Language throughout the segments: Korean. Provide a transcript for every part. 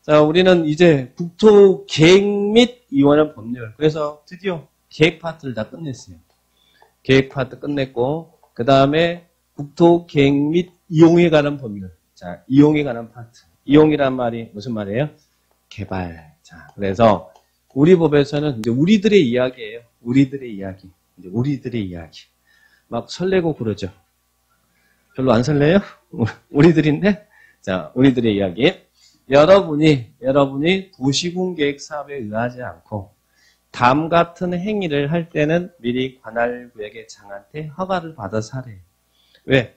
자, 우리는 이제 국토 계획 및 이원의 법률. 그래서 드디어 계획 파트를 다 끝냈어요. 계획 파트 끝냈고, 그 다음에 국토 계획 및 이용에 관한 법률. 자, 이용에 관한 파트. 이용이란 말이 무슨 말이에요? 개발. 자, 그래서 우리 법에서는 이제 우리들의 이야기예요. 우리들의 이야기. 이제 우리들의 이야기. 막 설레고 그러죠. 별로 안 설레요? 우리들인데? 자, 우리들의 이야기. 여러분이 도시군계획 사업에 의하지 않고 다음 같은 행위를 할 때는 미리 관할구역의 장한테 허가를 받아서 하래요. 왜?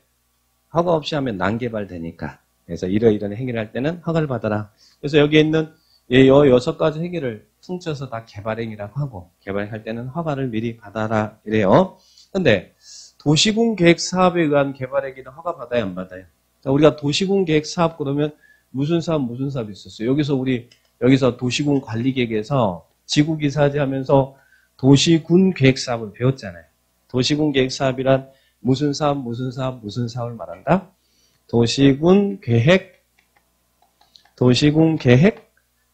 허가 없이 하면 난개발되니까. 그래서 이러이러한 행위를 할 때는 허가를 받아라. 그래서 여기 있는 이 6가지 행위를 퉁쳐서 다 개발행위라고 하고, 개발할 때는 허가를 미리 받아라 이래요. 근데 도시군계획 사업에 의한 개발행위는 허가 받아야 안 받아요? 자, 우리가 도시군계획 사업 그러면 무슨 사업이 있었어요? 여기서 도시군 관리계획에서 지구기사지 하면서 도시군 계획 사업을 배웠잖아요. 도시군 계획 사업이란 무슨 사업을 말한다? 도시군 계획,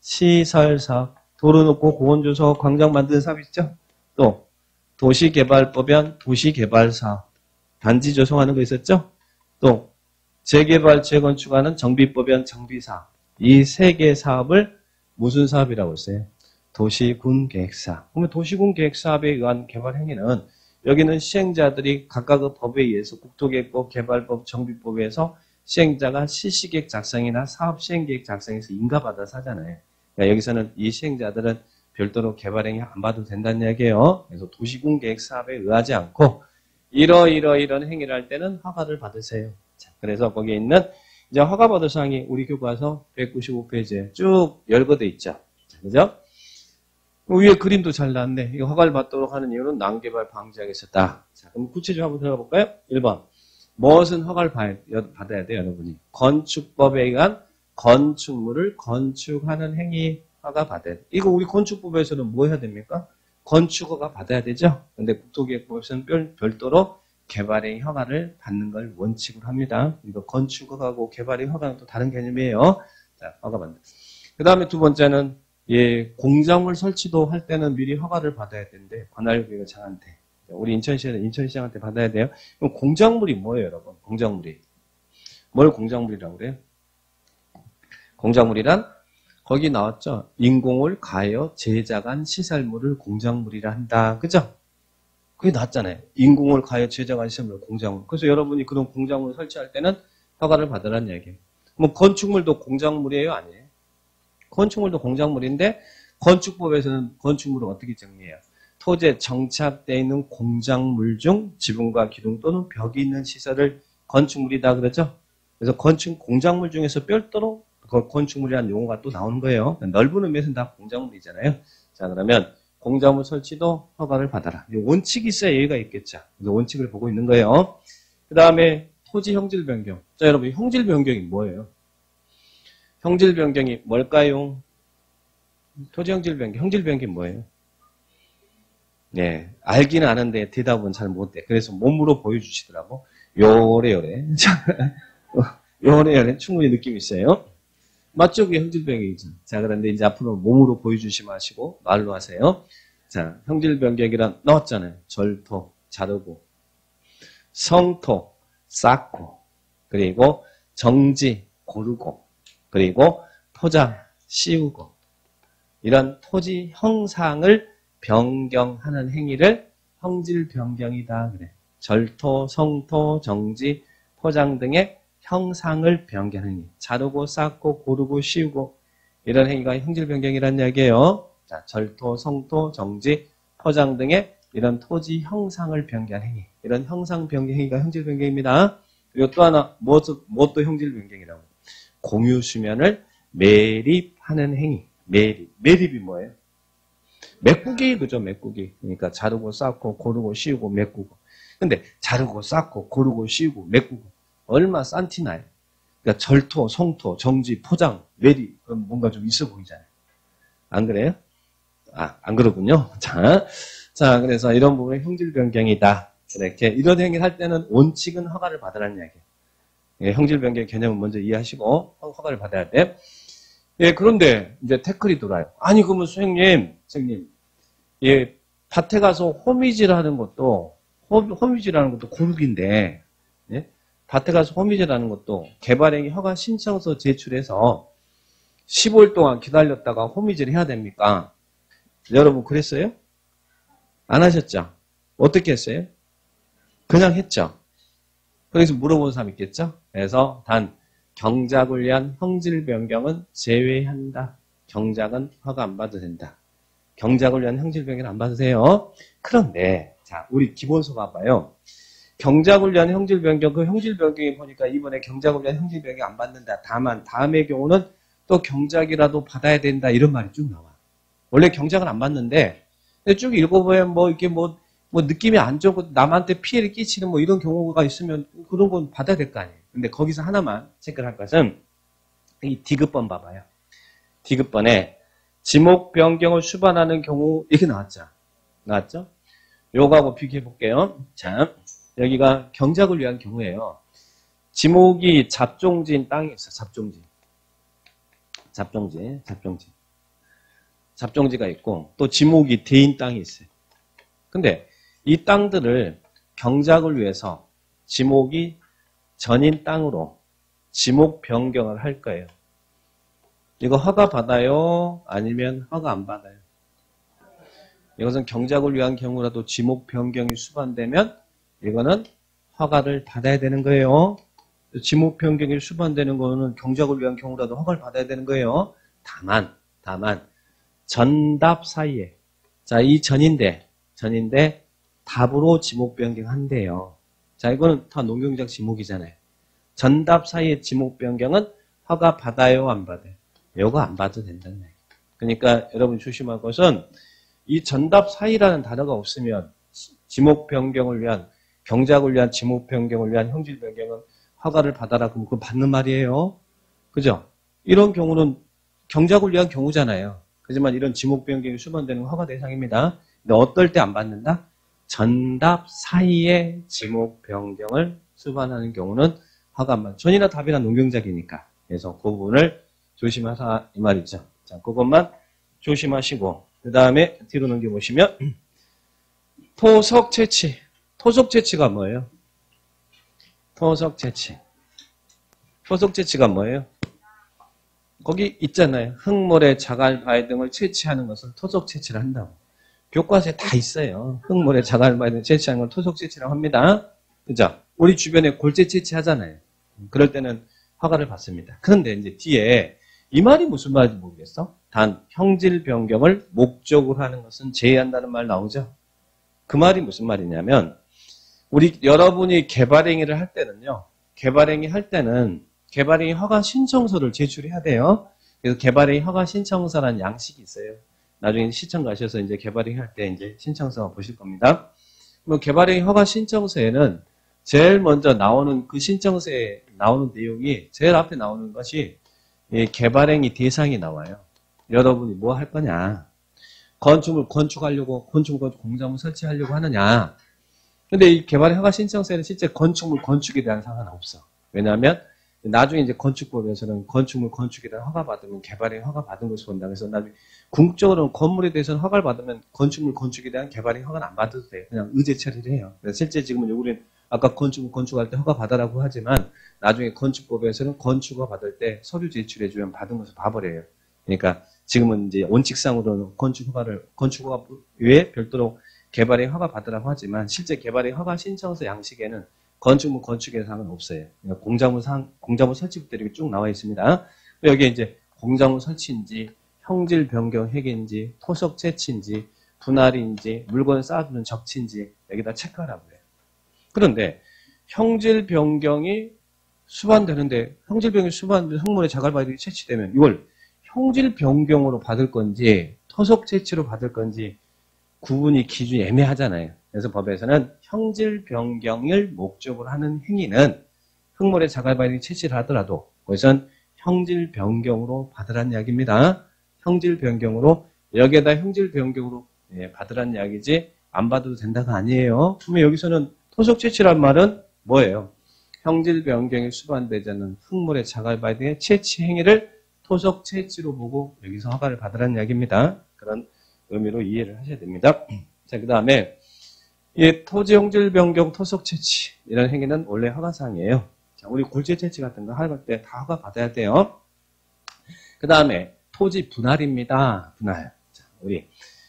시설 사업, 도로 놓고 공원 조성, 광장 만드는 사업 있죠? 또 도시개발법엔 도시개발 사업, 단지 조성하는 거 있었죠? 또 재개발, 재건축하는 정비법엔 정비사업. 이 3개 사업을 무슨 사업이라고 했어요? 도시군계획사업. 그러면 도시군계획사업에 의한 개발 행위는 여기는 시행자들이 각각의 법에 의해서 국토계획법, 개발법, 정비법에서 시행자가 실시계획 작성이나 사업 시행계획 작성에서 인가받아서 하잖아요. 그러니까 여기서는 이 시행자들은 별도로 개발행위 안 봐도 된다는 이야기예요. 그래서 도시군계획사업에 의하지 않고 이런 행위를 할 때는 허가를 받으세요. 자, 그래서 거기에 있는 이제 허가받을 사항이 우리 교과서 195페이지에 쭉 열거돼 있죠. 자, 그죠? 위에 그림도 잘 나왔네. 이거 허가를 받도록 하는 이유는 난개발 방지하기 위해서다. 자, 그럼 구체적으로 한번 들어가 볼까요? 1번. 무엇은 허가를 받아야 돼요, 여러분이? 건축법에 의한 건축물을 건축하는 행위 허가 받아야 돼. 이거 우리 건축법에서는 뭐 해야 됩니까? 건축허가 받아야 되죠? 근데 국토계획법에서는 별도로 개발의 허가를 받는 걸 원칙으로 합니다. 이거 건축허가고 개발의 허가는 또 다른 개념이에요. 자, 허가 받는. 그 다음에 두 번째는 공작물 설치도 할 때는 미리 허가를 받아야 되는데 관할구역의 장한테. 우리 인천시장한테 받아야 돼요. 그럼 공작물이 뭐예요, 여러분? 공작물이. 뭘 공작물이라고 그래요? 공작물이란 거기 나왔죠. 인공을 가하여 제작한 시설물을 공작물이라 한다. 그죠? 그게 나왔잖아요. 인공을 가하여 제작한 시설물을 공작물. 그래서 여러분이 그런 공작물을 설치할 때는 허가를 받으라는 얘기예요. 뭐 건축물도 공작물이에요? 아니에요? 건축물도 공작물인데 건축법에서는 건축물을 어떻게 정리해요? 토지에 정착되어 있는 공작물 중 지붕과 기둥 또는 벽이 있는 시설을 건축물이다 그러죠? 그래서 공작물 중에서 별도로 건축물이라는 용어가 또 나오는 거예요. 넓은 의미에서는 다 공작물이잖아요. 자, 그러면 공작물 설치도 허가를 받아라. 원칙이 있어야 예의가 있겠죠. 그래서 원칙을 보고 있는 거예요. 그 다음에 토지 형질 변경. 자, 여러분, 형질 변경이 뭐예요? 형질 변경이 뭘까요? 토지 형질 변경. 형질 변경이 뭐예요? 네, 알기는 아는데 대답은 잘 못해. 그래서 몸으로 보여주시더라고. 요래요래. 요래요래 충분히 느낌이 있어요. 맞죠? 그게 형질 변경이죠. 자, 그런데 이제 앞으로 몸으로 보여주시 마시고 말로 하세요. 자, 형질 변경이란 나왔잖아요. 절토, 자르고, 성토, 쌓고, 그리고 정지, 고르고, 그리고 포장, 씌우고, 이런 토지 형상을 변경하는 행위를 형질 변경이다 그래. 절토, 성토, 정지, 포장 등의 형상을 변경하는 행위. 자르고, 쌓고, 고르고, 씌우고 이런 행위가 형질 변경이라는 이야기예요. 자, 절토, 성토, 정지, 포장 등의 이런 토지 형상을 변경하는 행위. 이런 형상 변경 행위가 형질 변경입니다. 그리고 또 하나 무엇도 형질 변경이라고. 공유 수면을 매립하는 행위. 매립이 뭐예요? 메꾸기, 그죠? 메꾸기. 그러니까 자르고, 쌓고, 고르고, 씌우고, 메꾸고. 근데 자르고, 쌓고, 고르고, 씌우고, 메꾸고. 얼마 산티나요? 그러니까 절토, 성토, 정지, 포장, 매립. 그럼 뭔가 좀 있어 보이잖아요. 안 그래요? 안 그러군요. 자, 그래서 이런 부분이 형질 변경이다. 이렇게 이런 행위를 할 때는 원칙은 허가를 받으라는 이야기예요. 예, 형질 변경 개념은 먼저 이해하시고 허가를 받아야 돼. 예, 그런데 이제 태클이 돌아요. 아니, 그러면 선생님, 예, 밭에 가서 호미질하는 것도, 호미질하는 것도 고르기인데, 예? 밭에 가서 호미질하는 것도 개발행위 허가 신청서 제출해서 15일 동안 기다렸다가 호미질 해야 됩니까? 여러분, 그랬어요? 안 하셨죠? 어떻게 했어요? 그냥 했죠. 그래서 물어본 사람 있겠죠? 그래서 단 경작을 위한 형질 변경은 제외한다. 경작은 허가 안 받아도 된다. 경작을 위한 형질 변경은 안 받으세요. 그런데 자, 우리 기본서 봐봐요. 경작을 위한 형질 변경, 그 형질 변경이 보니까 이번에 경작을 위한 형질 변경 안 받는다. 다만 다음의 경우는 또 경작이라도 받아야 된다. 이런 말이 쭉 나와. 원래 경작은 안 받는데 쭉 읽어보면 뭐 이렇게 뭐 느낌이 안 좋고 남한테 피해를 끼치는 뭐 이런 경우가 있으면 그런 건 받아야 될 거 아니에요. 근데 거기서 하나만 체크를 할 것은 이 디귿번 봐봐요. 디귿번에 지목 변경을 수반하는 경우 이렇게 나왔죠. 나왔죠? 요거하고 비교해 볼게요. 자, 여기가 경작을 위한 경우예요. 지목이 잡종지인 땅이 있어요. 잡종지가 있고 또 지목이 대인 땅이 있어요. 근데 이 땅들을 경작을 위해서 지목이 전인 땅으로 지목 변경을 할 거예요. 이거 허가 받아요? 아니면 허가 안 받아요? 이것은 경작을 위한 경우라도 지목 변경이 수반되면 이거는 허가를 받아야 되는 거예요. 지목 변경이 수반되는 거는 경작을 위한 경우라도 허가를 받아야 되는 거예요. 다만 전답 사이에 자, 이 전인데 답으로 지목 변경한대요. 자, 이거는 다 농경작 지목이잖아요. 전답 사이에 지목 변경은 허가 받아요, 안 받아요? 이거 안 받아도 된다는 얘기예요. 그러니까 여러분 조심할 것은 이 전답 사이라는 단어가 없으면 지목 변경을 위한 경작을 위한 지목 변경을 위한 형질 변경은 허가를 받아라 그러면 그거 받는 말이에요. 그죠? 이런 경우는 경작을 위한 경우잖아요. 하지만 이런 지목 변경이 수반되는 건 허가 대상입니다. 근데 어떨 때 안 받는다? 전답 사이에 지목 변경을 수반하는 경우는 허가 안 받는다. 전이나 답이나 농경작이니까. 그래서 그 부분을 조심하사 이 말이죠. 자, 그것만 조심하시고 그 다음에 뒤로 넘겨보시면 토속 채취. 토속 채취가 뭐예요? 토속 채취가 뭐예요? 거기 있잖아요. 흙모래, 자갈, 바위 등을 채취하는 것을 토속 채취를 한다고. 교과서에 다 있어요. 흙모래, 자갈, 바위 등을 채취하는 걸 토속 채취라고 합니다. 그죠? 우리 주변에 골재 채취하잖아요. 그럴 때는 허가를 받습니다. 그런데 이제 뒤에 이 말이 무슨 말인지 모르겠어? 단 형질 변경을 목적으로 하는 것은 제외한다는 말 나오죠? 그 말이 무슨 말이냐면 여러분이 개발행위를 할 때는요. 개발행위 허가 신청서를 제출해야 돼요. 그래서 개발행위 허가 신청서라는 양식이 있어요. 나중에 시청 가셔서 이제 개발행위 할 때 이제 신청서 보실 겁니다. 뭐 개발행위 허가 신청서에는 제일 먼저 나오는 그 신청서에 나오는 내용이 제일 앞에 나오는 것이 이 개발행위 대상이 나와요. 여러분이 뭐 할 거냐? 건축물 건축하려고 공작물 설치하려고 하느냐? 근데 이 개발행위 허가 신청서에는 실제 건축물 건축에 대한 상관은 없어. 왜냐하면 나중에 이제 건축법에서는 건축물 건축에 대한 허가 받으면 개발행위 허가 받은 것을 본다. 그래서 나중에 궁극적으로는 건물에 대해서는 허가를 받으면 건축물 건축에 대한 개발행위 허가는 안 받아도 돼요. 그냥 의제 처리를 해요. 그래서 실제 지금은 우리는 아까 건축물 건축할 때 허가 받으라고 하지만 나중에 건축법에서는 건축허가 받을 때 서류 제출해주면 받은 것을 봐버려요. 그러니까 지금은 이제 원칙상으로는 건축허가 외에 별도로 개발행위 허가 받으라고 하지만 실제 개발행위 허가 신청서 양식에는 건축물 건축에 상은 없어요. 그러니까 공작물 설치부터 이렇게 쭉 나와 있습니다. 여기에 이제 공작물 설치인지 형질 변경 회계인지 토속 채취인지 분할인지 물건을 쌓아두는 적치인지 여기다 체크하라고 해요. 그런데 형질 변경이 수반되는데 형질 변경이 수반되면 흙모래 자갈바위들이 채취되면 이걸 형질 변경으로 받을 건지 토속 채취로 받을 건지 구분이 기준이 애매하잖아요. 그래서 법에서는 형질 변경을 목적으로 하는 행위는 흙모래 자갈바위들이 채취를 하더라도 그것은 형질 변경으로 받으라는 이야기입니다. 형질 변경으로 여기에다 형질 변경으로 받으라는 이야기지 안 받아도 된다가 아니에요. 그러면 여기서는 토속 채취란 말은 뭐예요? 형질 변경이 수반되지 않는 흙모래 자갈바위 등의 채취 행위를 토속 채취로 보고 여기서 허가를 받으라는 이야기입니다. 그런 의미로 이해를 하셔야 됩니다. 자, 그 다음에 이 토지 용질 변경 토속 채취 이런 행위는 원래 허가사항이에요. 자, 우리 굴재 채취 같은 거 할 때 다 허가 받아야 돼요. 그 다음에 토지 분할입니다. 분할. 자, 우리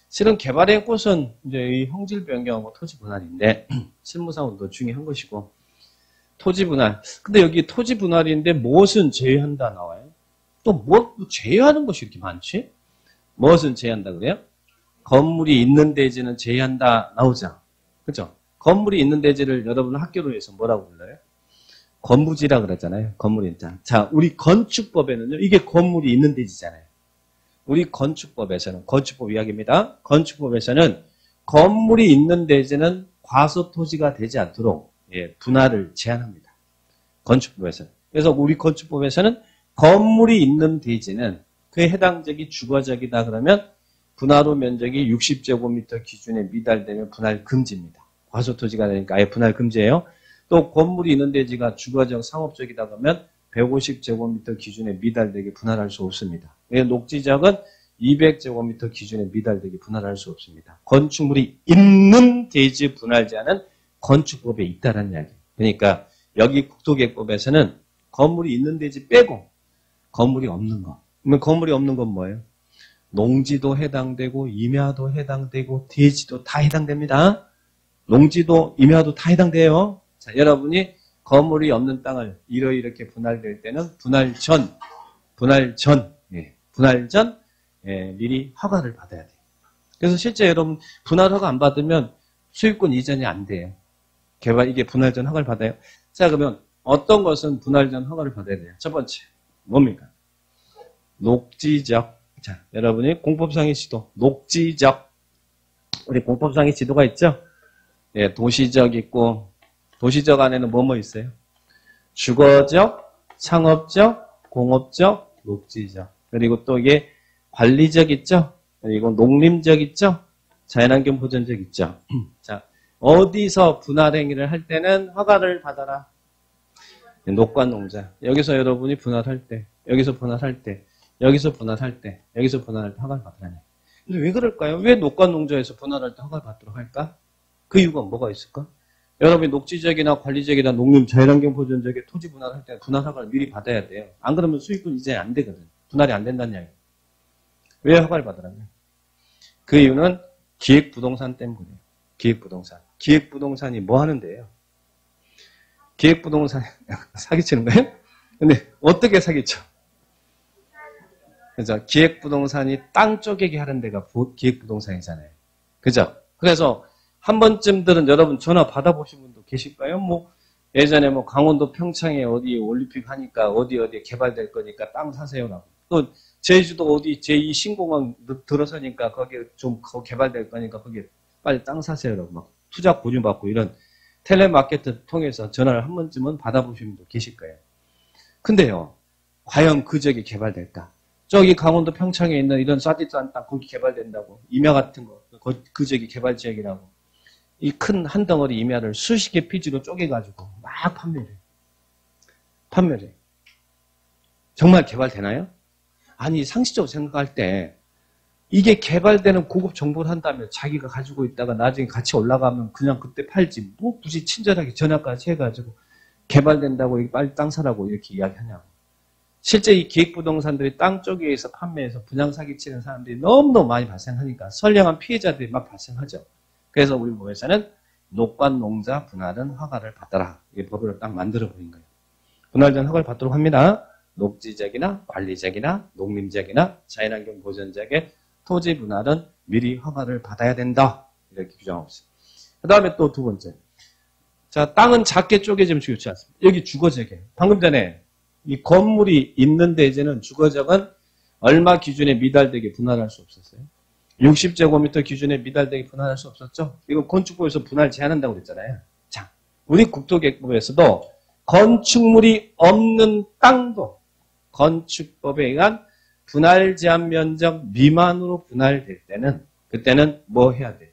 실은 개발의 꽃은 이제 이 형질 변경하고 토지 분할인데 실무상으로도 중요한 것이고 토지 분할. 근데 여기 토지 분할인데 무엇은 제외한다 나와요. 또 뭐 제외하는 것이 이렇게 많지? 무엇은 제외한다 그래요? 건물이 있는 대지는 제외한다 나오죠. 그죠? 건물이 있는 대지를 여러분 학교로 해서 뭐라고 불러요? 건부지라 그러잖아요. 건물이 있잖아. 자, 우리 건축법에는요. 이게 건물이 있는 대지잖아요. 우리 건축법에서는 건축법 이야기입니다. 건축법에서는 건물이 있는 대지는 과소 토지가 되지 않도록 분할을 제한합니다. 건축법에서는. 그래서 우리 건축법에서는 건물이 있는 대지는 그에 해당 지역이 주거지역이다 그러면 분할호 면적이 60제곱미터 기준에 미달되면 분할 금지입니다. 과소 토지가 되니까 아예 분할 금지예요. 또 건물이 있는 대지가 주거지역 상업지역이다 그러면 150제곱미터 기준에 미달되게 분할할 수 없습니다. 녹지지역은 200제곱미터 기준에 미달되게 분할할 수 없습니다. 건축물이 있는 대지 분할 제한은 건축법에 있다는 이야기. 그러니까 여기 국토계획법에서는 건물이 있는 대지 빼고 건물이 없는 거. 그러면 건물이 없는 건 뭐예요? 농지도 해당되고 임야도 해당되고 대지도 다 해당됩니다. 농지도 임야도 다 해당돼요. 자, 여러분이 건물이 없는 땅을 이렇게 분할될 때는 분할 전 미리 허가를 받아야 돼요. 그래서 실제 여러분 분할 허가 안 받으면 소유권 이전이 안 돼요. 이게 분할 전 허가를 받아요. 자, 그러면 어떤 것은 분할 전 허가를 받아야 돼요? 첫 번째 뭡니까? 녹지적. 자, 여러분이 공법상의 지도, 녹지적. 우리 공법상의 지도가 있죠? 예, 도시적 있고, 도시적 안에는 뭐 있어요? 주거적, 상업적, 공업적, 녹지적. 그리고 또 이게 관리적 있죠? 그리고 농림적 있죠? 자연환경 보전적 있죠? 자, 어디서 분할 행위를 할 때는 허가를 받아라. 녹관농자. 여기서 여러분이 분할할 때, 여기서 분할할 때, 여기서 분할할 때, 여기서 분할할 때 허가를 받으라니. 근데 왜 그럴까요? 왜 녹관농자에서 분할할 때 허가를 받도록 할까? 그 이유가 뭐가 있을까? 여러분이 녹지적이나 관리적이나 농림, 자연환경 보존적에 토지 분할할 때 분할 허가를 미리 받아야 돼요. 안 그러면 수익분 이전이 안 되거든. 분할이 안 된다는 이야기예요. 왜 허가를 받으라면? 그 이유는 기획부동산 때문이에요. 기획부동산. 기획부동산이 뭐 하는데요? 기획부동산 사기치는 거예요? 근데 어떻게 사기쳐? 그죠? 기획부동산이 땅 쪼개기 하는 데가 기획부동산이잖아요. 그죠? 그래서 한 번쯤들은 여러분 전화 받아보신 분도 계실까요? 뭐 예전에 뭐 강원도 평창에 어디 올림픽 하니까 어디에 개발될 거니까 땅 사세요라고. 또 제주도 어디 제2 신공항 들어서니까 거기 좀 개발될 거니까 거기 빨리 땅 사세요라고 막 투자 보증받고 이런 텔레마케트 통해서 전화를 한 번쯤은 받아보신 분도 계실 거예요. 근데요, 과연 그 지역이 개발될까? 저기 강원도 평창에 있는 이런 싸디싼 땅 거기 개발된다고 임야 같은 거 그 지역이 개발 지역이라고 이 큰 한 덩어리 임야를 수십 개 피지로 쪼개가지고 막 판매를 해. 정말 개발되나요? 아니 상식적으로 생각할 때 이게 개발되는 고급 정보를 한다면 자기가 가지고 있다가 나중에 같이 올라가면 그냥 그때 팔지 뭐 굳이 친절하게 전화까지 해가지고 개발된다고 빨리 땅 사라고 이렇게 이야기하냐고. 실제 이 기획부동산들이 땅 쪽에서 판매해서 분양 사기치는 사람들이 너무너무 많이 발생하니까 선량한 피해자들이 막 발생하죠. 그래서 우리 법에서는 녹관농자 분할은 허가를 받아라. 이게 법을 딱 만들어버린 거예요. 분할 전 허가를 받도록 합니다. 녹지적이나 관리적이나 농림적이나 자연환경 보전적의 토지 분할은 미리 허가를 받아야 된다. 이렇게 규정하고 있어요. 그 다음에 또 두 번째. 자, 땅은 작게 쪼개지면 좋지 않습니다. 여기 주거지역이에요. 방금 전에 이 건물이 있는 대지는 주거지역은 얼마 기준에 미달되게 분할할 수 없었어요? 60제곱미터 기준에 미달되게 분할할 수 없었죠? 이거 건축법에서 분할 제한한다고 그랬잖아요. 자, 우리 국토계획법에서도 건축물이 없는 땅도 건축법에 의한 분할 제한 면적 미만으로 분할될 때는 그때는 뭐 해야 돼?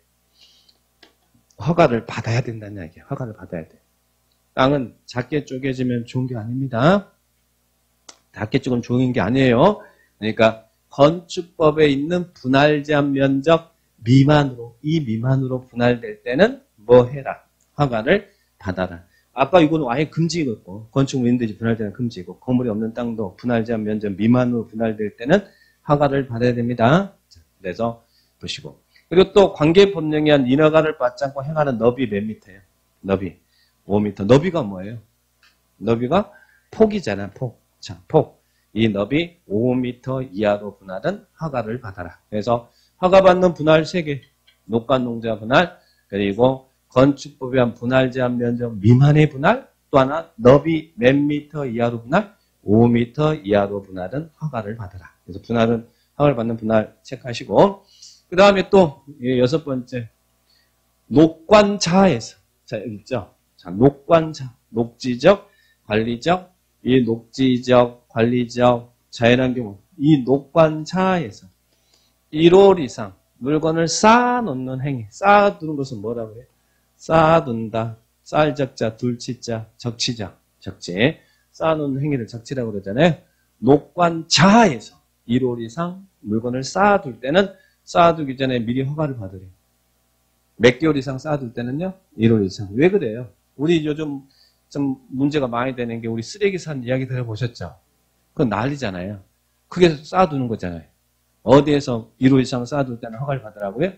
허가를 받아야 된다는 이야기예요. 허가를 받아야 돼. 땅은 작게 쪼개지면 좋은 게 아닙니다. 작게 쪼개면 좋은 게 아니에요. 그러니까 건축법에 있는 분할 제한 면적 미만으로, 이 미만으로 분할될 때는 뭐 해라? 허가를 받아라. 아까 이거는 아예 금지였고, 건축물 임대지 분할 제한 금지고, 건물이 없는 땅도 분할 제한 면적 미만으로 분할될 때는 허가를 받아야 됩니다. 그래서 보시고. 그리고 또 관계법령에 한 인허가를 받지 않고 행하는 너비 몇 미터예요? 너비 5m. 너비가 뭐예요? 너비가 폭이잖아, 폭. 자, 폭. 이 너비 5m 이하로 분할은 허가를 받아라. 그래서 허가받는 분할 3개. 녹관농자 분할, 그리고 건축법에 한 분할 제한 면적 미만의 분할, 또 하나 너비 몇 미터 이하로 분할, 5m 이하로 분할은 허가를 받아라. 그래서 분할은 허가를 받는 분할 체크하시고, 그 다음에 또 6번째 녹관자에서, 자 여기 있죠. 자 녹관자, 녹지적, 관리적, 이 녹지적, 관리적, 자연환경, 이 녹관자에서 1월 이상 물건을 쌓아놓는 행위. 쌓아두는 것은 뭐라고 해요? 쌓아둔다. 쌀적자, 둘치자, 적치자, 적지. 쌓아놓는 행위를 적치라고 그러잖아요. 녹관자에서 1월 이상 물건을 쌓아둘 때는 쌓아두기 전에 미리 허가를 받으래요. 몇 개월 이상 쌓아둘 때는요? 1월 이상. 왜 그래요? 우리 요즘 좀 문제가 많이 되는 게 우리 쓰레기 산 이야기 들어보셨죠? 그건 난리잖아요. 그게 쌓아두는 거잖아요. 어디에서 1월 이상 쌓아둘 때는 허가를 받으라고요?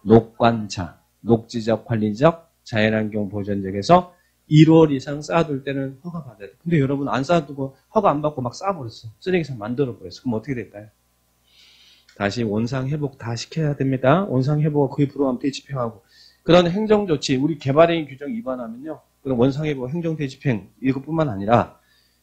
녹관자, 녹지적, 관리적, 자연환경 보전적에서 1월 이상 쌓아둘 때는 허가 받아야 돼. 근데 여러분 안 쌓아두고 허가 안 받고 막 쌓아버렸어. 쓰레기산 만들어버렸어. 그럼 어떻게 될까요? 다시 원상회복 다 시켜야 됩니다. 원상회복과 그에 불허하면 대집행하고. 그런 행정조치, 우리 개발행위 규정 위반하면요. 그럼 원상회복, 행정대집행 이것뿐만 아니라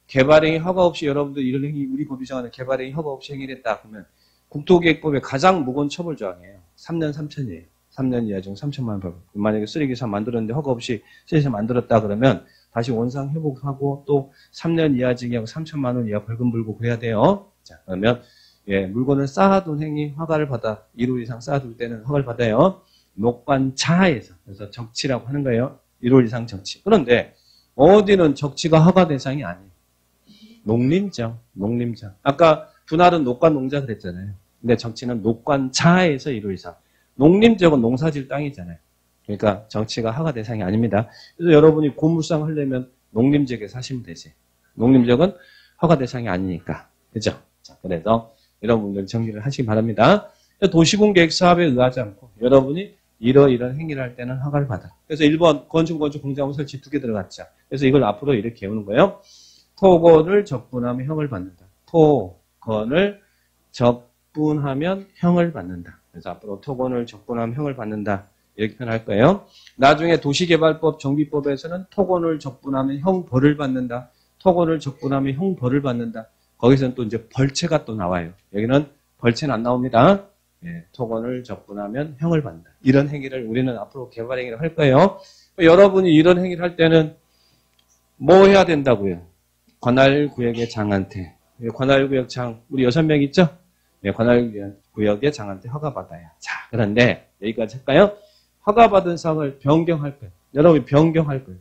개발행위 허가 없이 여러분들 이런 행위, 우리 법이 정하는 개발행위 허가 없이 행위를 했다. 그러면 국토계획법의 가장 무거운 처벌 조항이에요. 3년 3천이에요. 3년 이하 중 3천만 원 벌금. 만약에 쓰레기산 만들었는데 허가 없이 쓰레기산 만들었다 그러면 다시 원상회복하고 또 3년 이하 징역 3천만 원 이하 벌금 물고 그래야 돼요. 자, 그러면 물건을 쌓아둔 행위 허가를 받아 1월 이상 쌓아둘 때는 허가를 받아요. 녹관자에서. 그래서 적치라고 하는 거예요. 1월 이상 적치. 그런데 어디는 적치가 허가 대상이 아니에요. 농림장. 아까 분할은 녹관농자 그랬잖아요. 근데 적치는 녹관자에서 1월 이상. 농림지역은 농사질 땅이잖아요. 그러니까 적치가 허가 대상이 아닙니다. 그래서 여러분이 고물상 하려면 농림지역에 사시면 되지. 농림지역은 허가 대상이 아니니까. 그죠? 자, 그래서 여러분들 정리를 하시기 바랍니다. 도시공계획 사업에 의하지 않고 여러분이 이런 행위를 할 때는 허가를 받아. 그래서 1번 건축 공작업 설치 2개 들어갔죠. 그래서 이걸 앞으로 이렇게 외우는 거예요. 토건을 적분하면 형을 받는다. 토건을 적분하면 형을 받는다. 그래서 앞으로 토건을 적분하면 형을 받는다. 이렇게 표현할 거예요. 나중에 도시개발법 정비법에서는 토건을 적분하면 형 벌을 받는다. 토건을 적분하면 형 벌을 받는다. 거기서는 또 이제 벌채가 또 나와요. 여기는 벌채는 안 나옵니다. 토건을 적분하면 형을 받는다. 이런 행위를 우리는 앞으로 개발 행위를 할 거예요. 여러분이 이런 행위를 할 때는 뭐 해야 된다고요? 관할구역의 장한테. 관할구역 장, 우리 6명 있죠? 관할구역의 장한테 허가받아야. 자, 그런데 여기까지 할까요? 허가받은 사항을 변경할 거예요. 여러분이 변경할 거예요.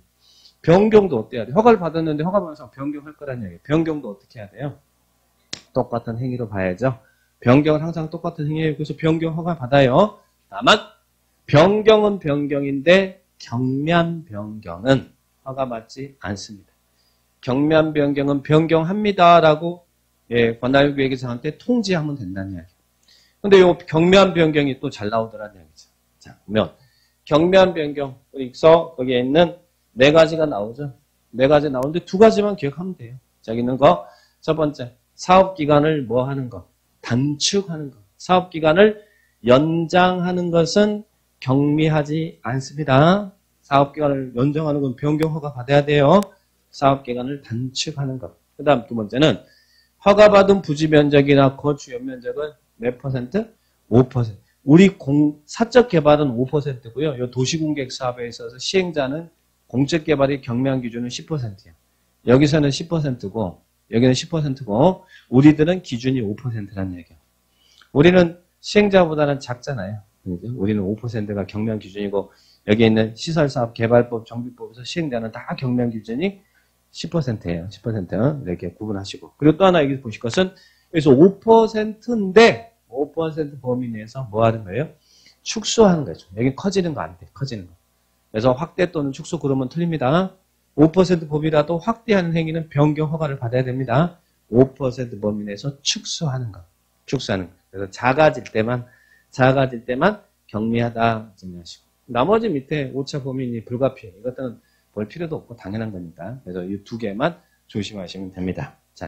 변경도 어떻게 해야 돼요? 허가를 받았는데 허가받은 사항 변경할 거란 얘기예요. 변경도 어떻게 해야 돼요? 똑같은 행위로 봐야죠. 변경은 항상 똑같은 행위예요. 그래서 변경 허가 받아요. 다만 변경은 변경인데 경면 변경은 허가받지 않습니다. 경면 변경은 변경합니다라고 관할구역에서한테 통지하면 된다는 이야기예요. 근데 이 경면 변경이 또 잘 나오더라는 이야기죠. 자, 그러면 경면 변경, 여기서 거기에 있는 4가지가 나오죠. 4가지 나오는데 2가지만 기억하면 돼요. 저기 있는 거, 첫 번째, 사업기간을 뭐 하는 거? 단축하는 거. 사업기간을 연장하는 것은 경미하지 않습니다. 사업기간을 연장하는 건 변경 허가 받아야 돼요. 사업기간을 단축하는 것. 그 다음 2번째는 허가받은 부지면적이나 거주연면적은 몇 퍼센트? 5%. 우리 사적 개발은 5%고요. 이 도시공계획 사업에 있어서 시행자는 공적 개발의 경미한 기준은 10%예요. 여기서는 10%고 여기는 10%고 우리들은 기준이 5%라는 얘기예요. 우리는 시행자보다는 작잖아요. 우리는 5%가 경미한 기준이고 여기 있는 시설사업 개발법 정비법에서 시행자는 다 경미한 기준이 10%예요. 10% 이렇게 구분하시고. 그리고 또 하나 여기 보실 것은 그래서 5%인데 5% 범위 내에서 뭐 하는 거예요? 축소하는 거죠. 여기 커지는 거 안 돼. 커지는 거. 그래서 확대 또는 축소 그러면 틀립니다. 5% 범위라도 확대하는 행위는 변경 허가를 받아야 됩니다. 5% 범위 내에서 축소하는 거. 축소하는 거. 그래서 작아질 때만 경미하다 정리하시고. 나머지 밑에 오차 범위니 불가피해. 이것들은 볼 필요도 없고 당연한 거니까. 그래서 이 두 개만 조심하시면 됩니다. 자.